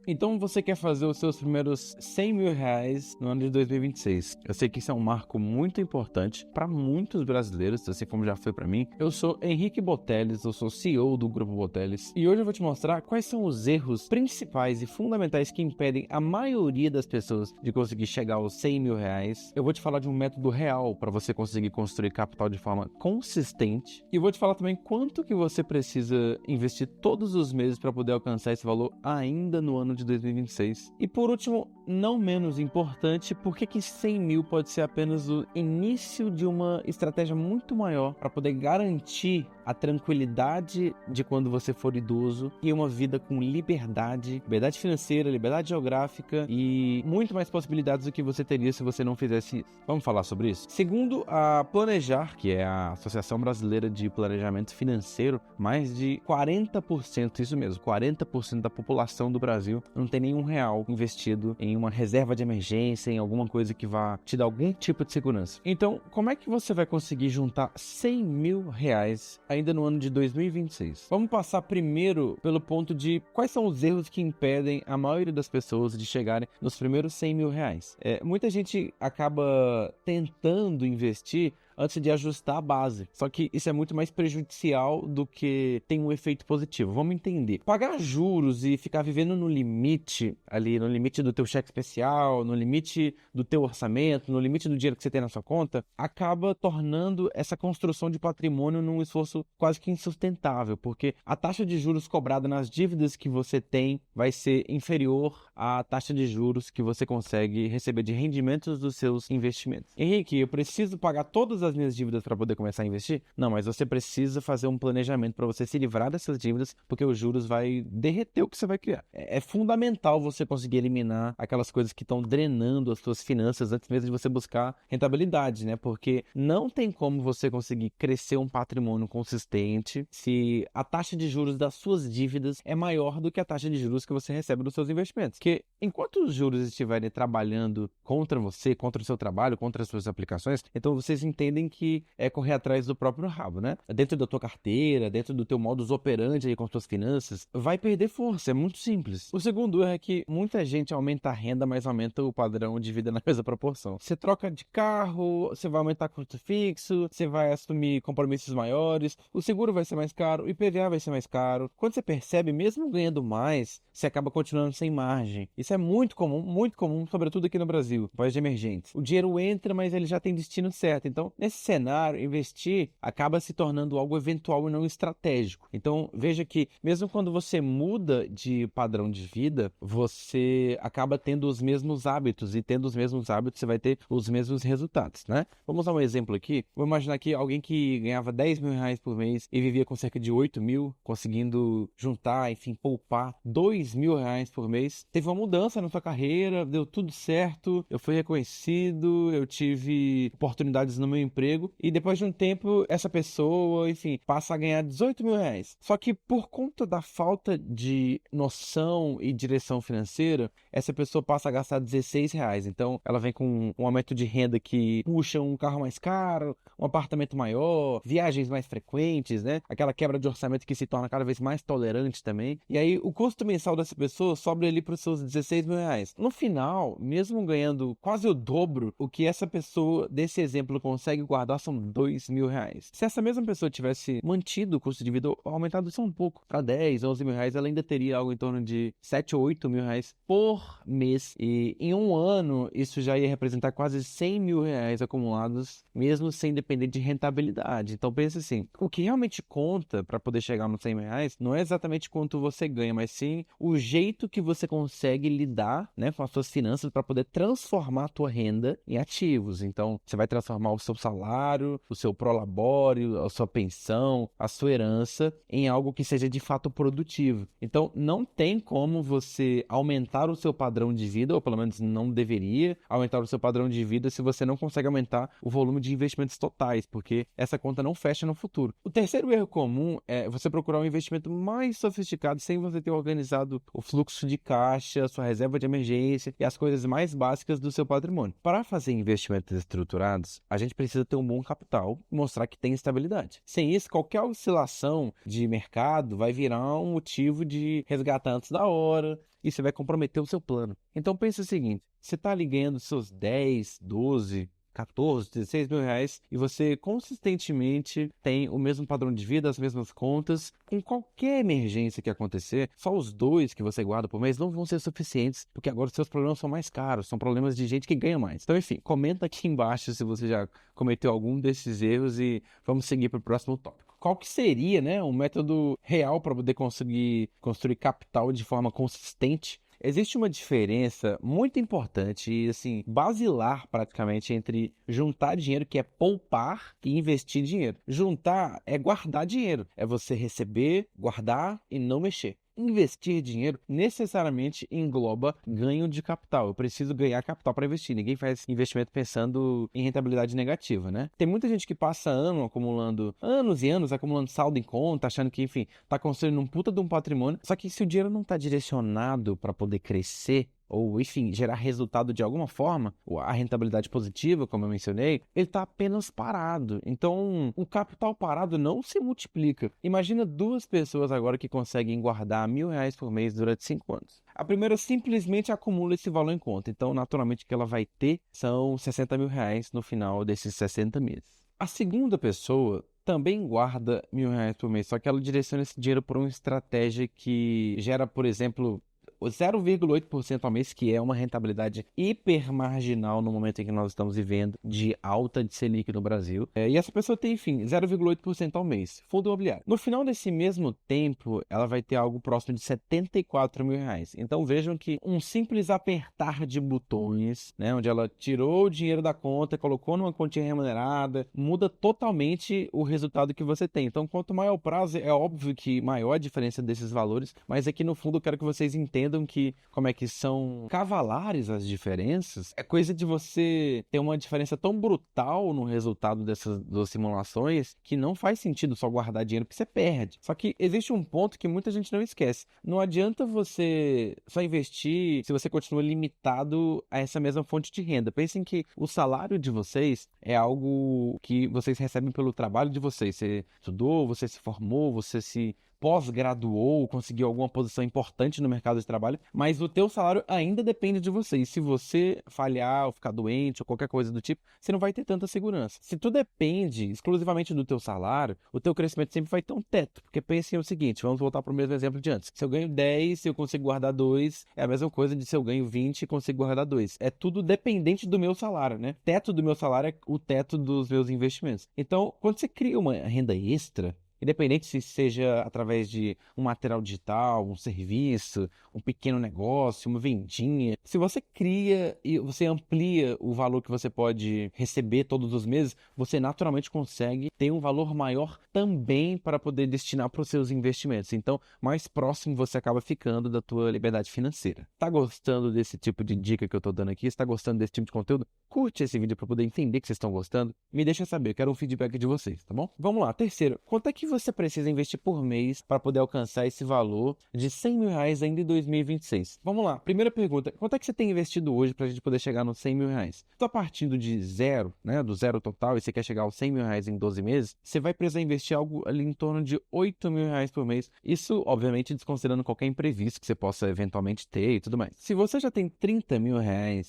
Então você quer fazer os seus primeiros 100 mil reais no ano de 2026. Eu sei que isso é um marco muito importante para muitos brasileiros, assim como já foi para mim. Eu sou Henrique Botellis, eu sou CEO do Grupo Botellis e hoje eu vou te mostrar quais são os erros principais e fundamentais que impedem a maioria das pessoas de conseguir chegar aos 100 mil reais. Eu vou te falar de um método real para você conseguir construir capital de forma consistente e vou te falar também quanto que você precisa investir todos os meses para poder alcançar esse valor ainda no ano de 2026. E por último, não menos importante, por que 100 mil pode ser apenas o início de uma estratégia muito maior para poder garantir a tranquilidade de quando você for idoso e uma vida com liberdade financeira, liberdade geográfica e muito mais possibilidades do que você teria se você não fizesse isso. Vamos falar sobre isso? Segundo a Planejar, que é a Associação Brasileira de Planejamento Financeiro, mais de 40%, isso mesmo, 40% da população do Brasil não tem nenhum real investido em uma reserva de emergência, em alguma coisa que vá te dar algum tipo de segurança. Então, como é que você vai conseguir juntar 100 mil reais ainda no ano de 2026? Vamos passar primeiro pelo ponto de quais são os erros que impedem a maioria das pessoas de chegarem nos primeiros 100 mil reais. Muita gente acaba tentando investir antes de ajustar a base. Só que isso é muito mais prejudicial do que tem um efeito positivo. Vamos entender. Pagar juros e ficar vivendo no limite, ali no limite do teu cheque especial, no limite do teu orçamento, no limite do dinheiro que você tem na sua conta, acaba tornando essa construção de patrimônio num esforço quase que insustentável, porque a taxa de juros cobrada nas dívidas que você tem vai ser inferior à taxa de juros que você consegue receber de rendimentos dos seus investimentos. Henrique, eu preciso pagar todas as minhas dívidas para poder começar a investir? Não, mas você precisa fazer um planejamento para você se livrar dessas dívidas, porque os juros vai derreter o que você vai criar. É fundamental você conseguir eliminar aquelas coisas que estão drenando as suas finanças antes mesmo de você buscar rentabilidade, né? Porque não tem como você conseguir crescer um patrimônio consistente se a taxa de juros das suas dívidas é maior do que a taxa de juros que você recebe dos seus investimentos. Porque enquanto os juros estiverem trabalhando contra você, contra o seu trabalho, contra as suas aplicações, então vocês entendem que é correr atrás do próprio rabo, né? Dentro da tua carteira, dentro do teu modus operandi aí com as tuas finanças, vai perder força, é muito simples. O segundo erro é que muita gente aumenta a renda, mas aumenta o padrão de vida na mesma proporção. Você troca de carro, você vai aumentar custo fixo, você vai assumir compromissos maiores, o seguro vai ser mais caro, o IPVA vai ser mais caro. Quando você percebe, mesmo ganhando mais, você acaba continuando sem margem. Isso é muito comum, sobretudo aqui no Brasil, país emergentes. O dinheiro entra, mas ele já tem destino certo. Então, nesse cenário, investir acaba se tornando algo eventual e não estratégico. Então, veja que mesmo quando você muda de padrão de vida, você acaba tendo os mesmos hábitos e tendo os mesmos hábitos, você vai ter os mesmos resultados, né? Vamos dar um exemplo aqui. Vou imaginar aqui alguém que ganhava 10 mil reais por mês e vivia com cerca de 8 mil, conseguindo juntar, enfim, poupar 2 mil reais por mês. Teve uma mudança na sua carreira, deu tudo certo, eu fui reconhecido, eu tive oportunidades no meu emprego e depois de um tempo essa pessoa, enfim, passa a ganhar 18 mil reais. Só que por conta da falta de noção e direção financeira, essa pessoa passa a gastar 16 reais. Então ela vem com um aumento de renda que puxa um carro mais caro, um apartamento maior, viagens mais frequentes, né? Aquela quebra de orçamento que se torna cada vez mais tolerante também. E aí o custo mensal dessa pessoa sobe ali para os seus 16 mil reais. No final, mesmo ganhando quase o dobro, o que essa pessoa desse exemplo consegue guardar são 2 mil reais. Se essa mesma pessoa tivesse mantido o custo de vida, aumentado só um pouco para 10, 11 mil reais, ela ainda teria algo em torno de 7 ou 8 mil reais por mês. E em um ano, isso já ia representar quase 100 mil reais acumulados, mesmo sem depender de rentabilidade. Então pense assim, o que realmente conta para poder chegar nos 100 mil reais não é exatamente quanto você ganha, mas sim o jeito que você consegue lidar, né, com as suas finanças para poder transformar a tua renda em ativos. Então você vai transformar o seu salário, o seu prolabore, a sua pensão, a sua herança em algo que seja de fato produtivo. Então não tem como você aumentar o seu padrão de vida, ou pelo menos não deveria aumentar o seu padrão de vida se você não consegue aumentar o volume de investimentos totais, porque essa conta não fecha no futuro. O terceiro erro comum é você procurar um investimento mais sofisticado sem você ter organizado o fluxo de caixa, sua reserva de emergência e as coisas mais básicas do seu patrimônio. Para fazer investimentos estruturados, a gente precisa ter um bom capital e mostrar que tem estabilidade. Sem isso, qualquer oscilação de mercado vai virar um motivo de resgatar antes da hora e você vai comprometer o seu plano. Então pensa o seguinte, você está ali ganhando seus 10, 12, 14, 16 mil reais e você consistentemente tem o mesmo padrão de vida, as mesmas contas, com qualquer emergência que acontecer, só os 2 que você guarda por mês não vão ser suficientes, porque agora os seus problemas são mais caros, são problemas de gente que ganha mais. Então, enfim, comenta aqui embaixo se você já cometeu algum desses erros e vamos seguir para o próximo tópico. Qual que seria, né, um método real para poder conseguir construir capital de forma consistente? Existe uma diferença muito importante e, assim, basilar praticamente entre juntar dinheiro, que é poupar, e investir dinheiro. Juntar é guardar dinheiro, é você receber, guardar e não mexer. Investir dinheiro necessariamente engloba ganho de capital. Eu preciso ganhar capital para investir. Ninguém faz investimento pensando em rentabilidade negativa, né? Tem muita gente que passa anos e anos acumulando saldo em conta, achando que, enfim, tá construindo um puta de um patrimônio. Só que se o dinheiro não tá direcionado para poder crescer, ou, enfim, gerar resultado de alguma forma, a rentabilidade positiva, como eu mencionei, ele está apenas parado. Então, o capital parado não se multiplica. Imagina 2 pessoas agora que conseguem guardar R$1.000 por mês durante 5 anos. A primeira simplesmente acumula esse valor em conta. Então, naturalmente, o que ela vai ter são R$60 mil no final desses 60 meses. A segunda pessoa também guarda R$1.000 por mês, só que ela direciona esse dinheiro para uma estratégia que gera, por exemplo, o 0,8% ao mês, que é uma rentabilidade hiper marginal no momento em que nós estamos vivendo de alta de Selic no Brasil. E essa pessoa tem, enfim, 0,8% ao mês, fundo imobiliário. No final desse mesmo tempo, ela vai ter algo próximo de R$74 mil. Então vejam que um simples apertar de botões, né, onde ela tirou o dinheiro da conta, colocou numa continha remunerada, muda totalmente o resultado que você tem. Então, quanto maior o prazo, é óbvio que maior a diferença desses valores, mas aqui no fundo eu quero que vocês entendam que como é que são cavalares as diferenças, é coisa de você ter uma diferença tão brutal no resultado dessas 2 simulações que não faz sentido só guardar dinheiro, porque você perde. Só que existe um ponto que muita gente não esquece. Não adianta você só investir se você continua limitado a essa mesma fonte de renda. Pensem que o salário de vocês é algo que vocês recebem pelo trabalho de vocês. Você estudou, você se formou, você se pós-graduou, conseguiu alguma posição importante no mercado de trabalho, mas o teu salário ainda depende de você. E se você falhar ou ficar doente ou qualquer coisa do tipo, você não vai ter tanta segurança. Se tu depende exclusivamente do teu salário, o teu crescimento sempre vai ter um teto. Porque pensem o seguinte, vamos voltar para o mesmo exemplo de antes. Se eu ganho 10, se eu consigo guardar 2, é a mesma coisa de se eu ganho 20 e consigo guardar 2. É tudo dependente do meu salário, né? O teto do meu salário é o teto dos meus investimentos. Então, quando você cria uma renda extra, independente se seja através de um material digital, um serviço, um pequeno negócio, uma vendinha. Se você cria e você amplia o valor que você pode receber todos os meses, você naturalmente consegue ter um valor maior também para poder destinar para os seus investimentos. Então, mais próximo você acaba ficando da tua liberdade financeira. Tá gostando desse tipo de dica que eu tô dando aqui? Está gostando desse tipo de conteúdo? Curte esse vídeo para poder entender que vocês estão gostando. Me deixa saber, eu quero um feedback de vocês, tá bom? Vamos lá. Terceiro, quanto é que você precisa investir por mês para poder alcançar esse valor de R$100 mil ainda em 2026? Vamos lá. Primeira pergunta, quanto é que você tem investido hoje para a gente poder chegar nos R$100 mil? Estou partindo de zero, né, do zero total, e você quer chegar aos R$100 mil em 12 meses, você vai precisar investir algo ali em torno de R$8 mil por mês. Isso, obviamente, desconsiderando qualquer imprevisto que você possa eventualmente ter e tudo mais. Se você já tem R$30 mil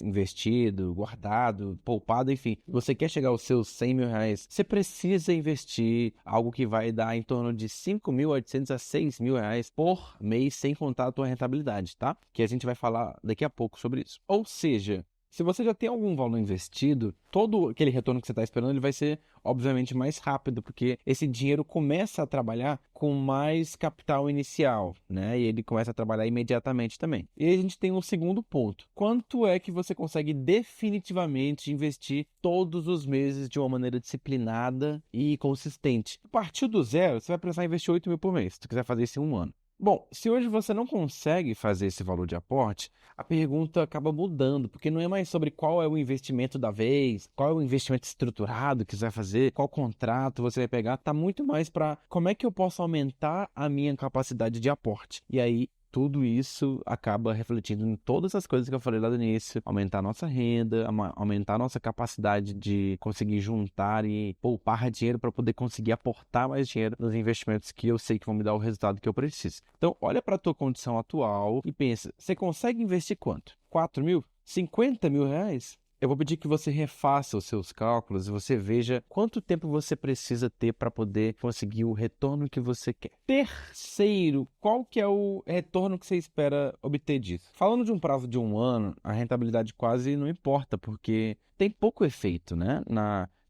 investido, guardado, poupado, enfim, você quer chegar aos seus R$100 mil, você precisa investir algo que vai dar em torno de R$5.800 a R$6 mil por mês, sem contar a tua rentabilidade, tá? Que a gente vai falar daqui a pouco sobre isso. Ou seja, se você já tem algum valor investido, todo aquele retorno que você está esperando, ele vai ser, obviamente, mais rápido, porque esse dinheiro começa a trabalhar com mais capital inicial, né? E ele começa a trabalhar imediatamente também. E aí a gente tem um segundo ponto. Quanto é que você consegue definitivamente investir todos os meses de uma maneira disciplinada e consistente? A partir do zero, você vai precisar investir R$8 mil por mês, se tu quiser fazer isso em um ano. Bom, se hoje você não consegue fazer esse valor de aporte, a pergunta acaba mudando, porque não é mais sobre qual é o investimento da vez, qual é o investimento estruturado que você vai fazer, qual contrato você vai pegar, tá muito mais para como é que eu posso aumentar a minha capacidade de aporte. E aí tudo isso acaba refletindo em todas as coisas que eu falei lá no início, aumentar a nossa renda, aumentar a nossa capacidade de conseguir juntar e poupar dinheiro para poder conseguir aportar mais dinheiro nos investimentos que eu sei que vão me dar o resultado que eu preciso. Então, olha para a tua condição atual e pensa, você consegue investir quanto? 4 mil? 50 mil reais? Eu vou pedir que você refaça os seus cálculos e você veja quanto tempo você precisa ter para poder conseguir o retorno que você quer. Terceiro, qual que é o retorno que você espera obter disso? Falando de um prazo de 1 ano, a rentabilidade quase não importa, porque tem pouco efeito, né?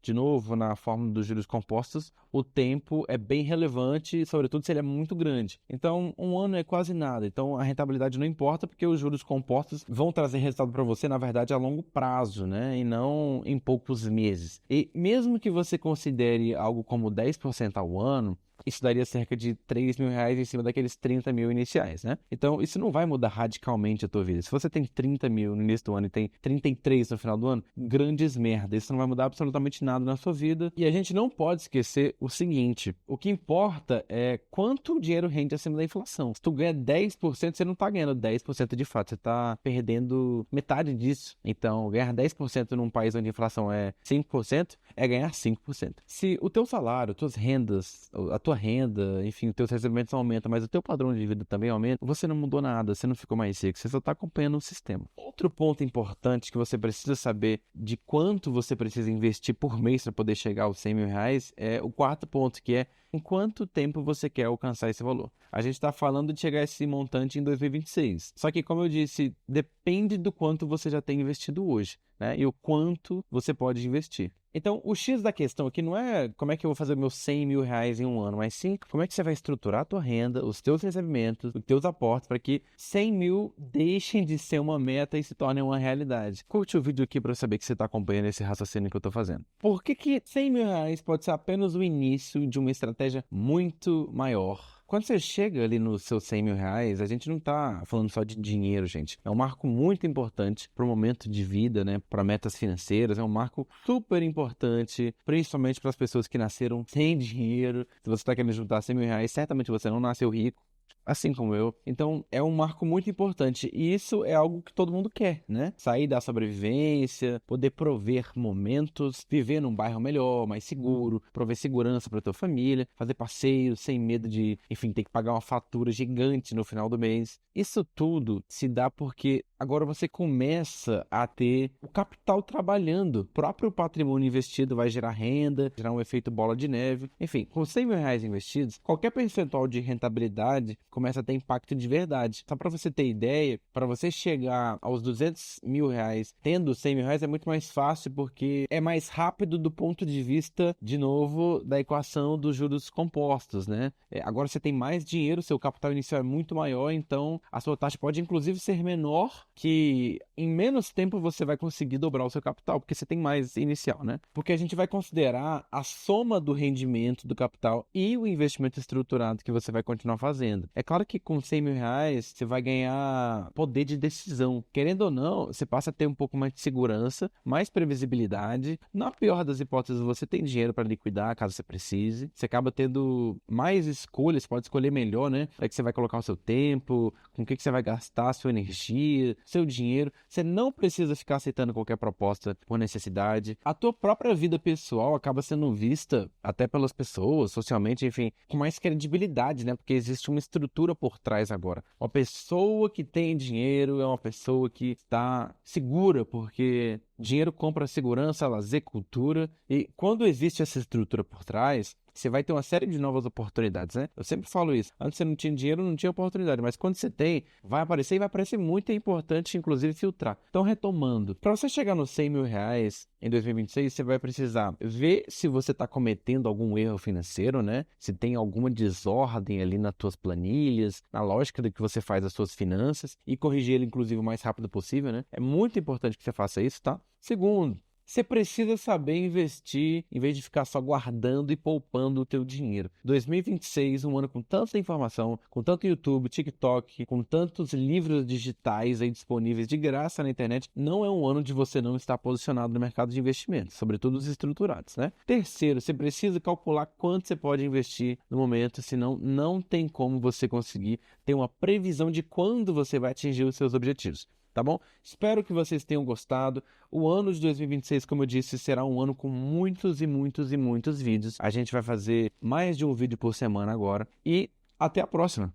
De novo, na forma dos juros compostos, o tempo é bem relevante, sobretudo se ele é muito grande. Então, 1 ano é quase nada. Então, a rentabilidade não importa, porque os juros compostos vão trazer resultado para você, na verdade, a longo prazo, né? E não em poucos meses. E mesmo que você considere algo como 10% ao ano, isso daria cerca de 3 mil reais em cima daqueles 30 mil iniciais, né? Então, isso não vai mudar radicalmente a tua vida. Se você tem 30 mil no início do ano e tem 33 no final do ano, grandes merda. Isso não vai mudar absolutamente nada na sua vida. E a gente não pode esquecer o seguinte, o que importa é quanto o dinheiro rende acima da inflação. Se tu ganha 10%, você não tá ganhando 10% de fato, você tá perdendo metade disso. Então, ganhar 10% num país onde a inflação é 5%, é ganhar 5%. Se o teu salário, tuas rendas, a tua renda, enfim, os teus recebimentos aumentam, mas o teu padrão de vida também aumenta, você não mudou nada, você não ficou mais rico, você só está acompanhando o sistema. Outro ponto importante que você precisa saber de quanto você precisa investir por mês para poder chegar aos 100 mil reais é o quarto ponto, que é em quanto tempo você quer alcançar esse valor. A gente está falando de chegar a esse montante em 2026. Só que, como eu disse, depende do quanto você já tem investido hoje, né? E o quanto você pode investir. Então, o X da questão aqui não é como é que eu vou fazer meus 100 mil reais em 1 ano, mas sim como é que você vai estruturar a tua renda, os teus recebimentos, os teus aportes, para que 100 mil deixem de ser uma meta e se tornem uma realidade. Curte o vídeo aqui para eu saber que você está acompanhando esse raciocínio que eu estou fazendo. Por que 100 mil reais pode ser apenas o início de uma estratégia muito maior? Quando você chega ali nos seus 100 mil reais, a gente não está falando só de dinheiro, gente. É um marco muito importante para o momento de vida, né? Para metas financeiras. É um marco super importante, principalmente para as pessoas que nasceram sem dinheiro. Se você está querendo juntar 100 mil reais, certamente você não nasceu rico, assim como eu. Então, é um marco muito importante. E isso é algo que todo mundo quer, né? Sair da sobrevivência, poder prover momentos, viver num bairro melhor, mais seguro, prover segurança para tua família, fazer passeios sem medo de, enfim, ter que pagar uma fatura gigante no final do mês. Isso tudo se dá porque agora você começa a ter o capital trabalhando. O próprio patrimônio investido vai gerar renda, gerar um efeito bola de neve. Enfim, com 100 mil reais investidos, qualquer percentual de rentabilidade começa a ter impacto de verdade. Só para você ter ideia, para você chegar aos 200 mil reais tendo 100 mil reais é muito mais fácil porque é mais rápido do ponto de vista, de novo, da equação dos juros compostos, né? Agora você tem mais dinheiro, seu capital inicial é muito maior, então a sua taxa pode inclusive ser menor, que em menos tempo você vai conseguir dobrar o seu capital, porque você tem mais inicial, né? Porque a gente vai considerar a soma do rendimento do capital e o investimento estruturado que você vai continuar fazendo. É claro que com 100 mil reais você vai ganhar poder de decisão. Querendo ou não, você passa a ter um pouco mais de segurança, mais previsibilidade. Na pior das hipóteses, você tem dinheiro para liquidar caso você precise. Você acaba tendo mais escolhas, pode escolher melhor, né? É que você vai colocar o seu tempo, com o que você vai gastar a sua energia, seu dinheiro. Você não precisa ficar aceitando qualquer proposta por necessidade. A tua própria vida pessoal acaba sendo vista, até pelas pessoas, socialmente, enfim, com mais credibilidade, né? Porque existe uma estrutura por trás agora. Uma pessoa que tem dinheiro é uma pessoa que está segura, porque dinheiro compra segurança, lazer, cultura. E quando existe essa estrutura por trás, você vai ter uma série de novas oportunidades, né? Eu sempre falo isso. Antes você não tinha dinheiro, não tinha oportunidade. Mas quando você tem, vai aparecer e vai aparecer muito. É importante, inclusive, filtrar. Então, retomando. Para você chegar nos 100 mil reais em 2026, você vai precisar ver se você está cometendo algum erro financeiro, né? Se tem alguma desordem ali nas tuas planilhas, na lógica do que você faz as suas finanças e corrigir ele, inclusive, o mais rápido possível, né? É muito importante que você faça isso, tá? Segundo, Você precisa saber investir em vez de ficar só guardando e poupando o teu dinheiro. 2026, um ano com tanta informação, com tanto YouTube, TikTok, com tantos livros digitais aí disponíveis de graça na internet, não é um ano de você não estar posicionado no mercado de investimentos, sobretudo os estruturados, né? Terceiro, você precisa calcular quanto você pode investir no momento, senão não tem como você conseguir ter uma previsão de quando você vai atingir os seus objetivos. Tá bom? Espero que vocês tenham gostado. O ano de 2026, como eu disse, será um ano com muitos e muitos e muitos vídeos. A gente vai fazer mais de um vídeo por semana agora. E até a próxima!